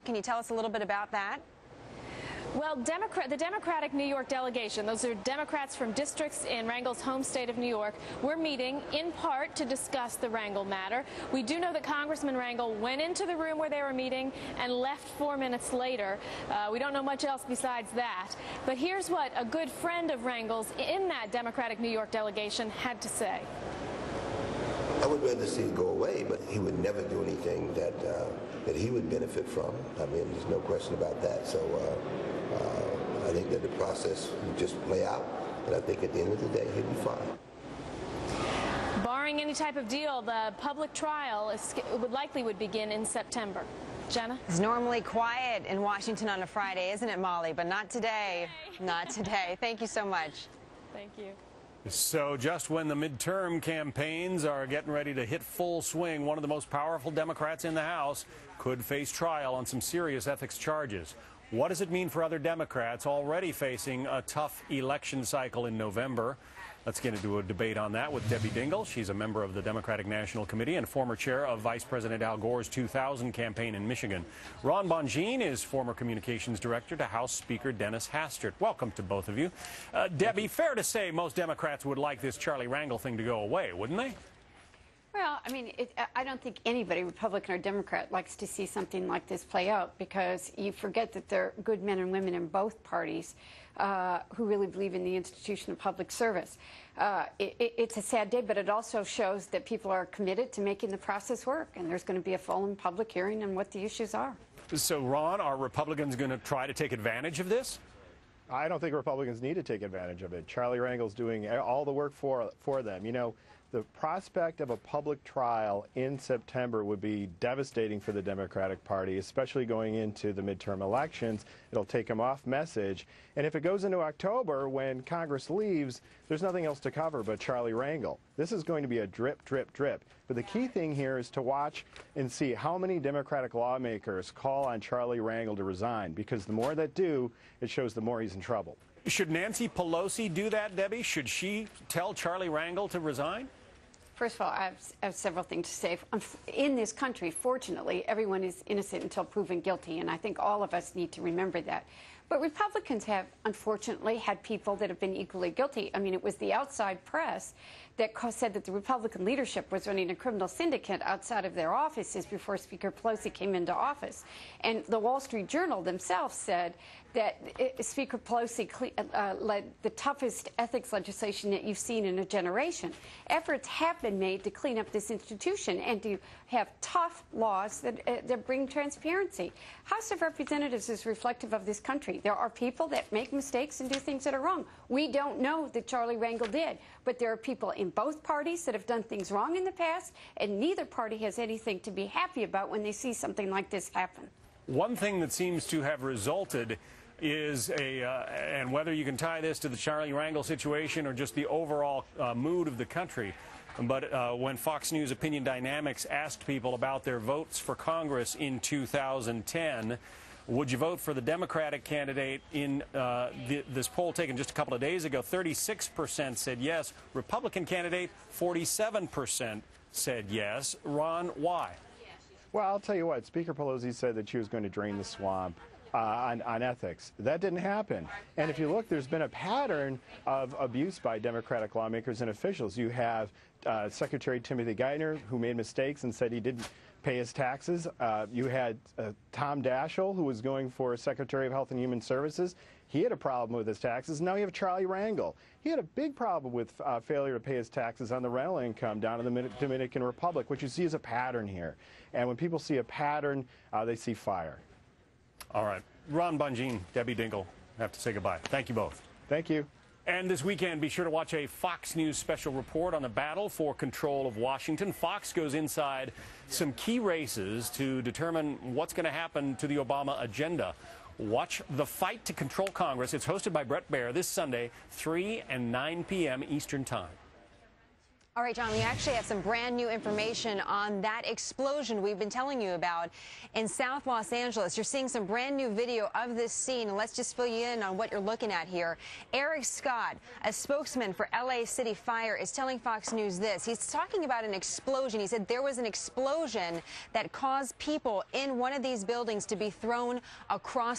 Can you tell us a little bit about that? Well, the Democratic New York delegation, those are Democrats from districts in Rangel's home state of New York, we're meeting in part to discuss the Rangel matter. We do know that Congressman Rangel went into the room where they were meeting and left 4 minutes later. We don't know much else besides that. But here's what a good friend of Rangel's in that Democratic New York delegation had to say. I would rather see it go away, but he would never do anything that he would benefit from. I mean, there's no question about that. So I think that the process would just play out, and I think at the end of the day, he'll be fine. Barring any type of deal, the public trial would begin in September. Jenna? It's normally quiet in Washington on a Friday, isn't it, Molly? But not today. Not today. Thank you so much. Thank you. So just when the midterm campaigns are getting ready to hit full swing, one of the most powerful Democrats in the House could face trial on some serious ethics charges. What does it mean for other Democrats already facing a tough election cycle in November? Let's get into a debate on that with Debbie Dingell. She's a member of the Democratic National Committee and former chair of Vice President Al Gore's 2000 campaign in Michigan. Ron Bonjean is former communications director to House Speaker Dennis Hastert. Welcome to both of you. Debbie, fair to say most Democrats would like this Charlie Rangel thing to go away, wouldn't they? Well, I mean, I don't think anybody, Republican or Democrat, likes to see something like this play out, because you forget that there are good men and women in both parties who really believe in the institution of public service. It's a sad day, but it also shows that people are committed to making the process work, and there's going to be a full and public hearing on what the issues are. So, Ron, are Republicans going to try to take advantage of this? I don't think Republicans need to take advantage of it. Charlie Rangel's doing all the work for them. You know, the prospect of a public trial in September would be devastating for the Democratic Party, especially going into the midterm elections. It'll take them off message. And if it goes into October, when Congress leaves, there's nothing else to cover but Charlie Rangel. This is going to be a drip, drip, drip. But the key thing here is to watch and see how many Democratic lawmakers call on Charlie Rangel to resign, because the more that do, it shows the more he's in trouble. Should Nancy Pelosi do that, Debbie? Should she tell Charlie Rangel to resign? First of all, I have several things to say. In this country, fortunately, everyone is innocent until proven guilty, and I think all of us need to remember that. But Republicans have, unfortunately, had people that have been equally guilty. I mean, it was the outside press that said that the Republican leadership was running a criminal syndicate outside of their offices before Speaker Pelosi came into office. And the Wall Street Journal themselves said that Speaker Pelosi led the toughest ethics legislation that you've seen in a generation. Efforts have been made to clean up this institution and to have tough laws that bring transparency. House of Representatives is reflective of this country. There are people that make mistakes and do things that are wrong. We don't know that Charlie Rangel did, but there are people in both parties that have done things wrong in the past, and neither party has anything to be happy about when they see something like this happen. One thing that seems to have resulted is and whether you can tie this to the Charlie Rangel situation or just the overall mood of the country, but when Fox News Opinion Dynamics asked people about their votes for Congress in 2010, would you vote for the Democratic candidate in this poll taken just a couple of days ago? 36% said yes. Republican candidate, 47% said yes. Ron, why? Well, I'll tell you what. Speaker Pelosi said that she was going to drain the swamp on ethics. That didn't happen. And if you look, there's been a pattern of abuse by Democratic lawmakers and officials. You have Secretary Timothy Geithner, who made mistakes and said he didn't pay his taxes. You had Tom Daschle, who was going for Secretary of Health and Human Services. He had a problem with his taxes. Now you have Charlie Rangel. He had a big problem with failure to pay his taxes on the rental income down in the Dominican Republic. What you see is a pattern here. And when people see a pattern, they see fire. All right. Ron Bonjean, Debbie Dingell, have to say goodbye. Thank you both. Thank you. And this weekend, be sure to watch a Fox News special report on the battle for control of Washington. Fox goes inside some key races to determine what's going to happen to the Obama agenda. Watch The Fight to Control Congress. It's hosted by Bret Baier this Sunday, 3 and 9 p.m. Eastern Time. All right, John, we actually have some brand new information on that explosion we've been telling you about in South Los Angeles. You're seeing some brand new video of this scene. Let's just fill you in on what you're looking at here. Eric Scott, a spokesman for LA City Fire, is telling Fox News this. He's talking about an explosion. He said there was an explosion that caused people in one of these buildings to be thrown across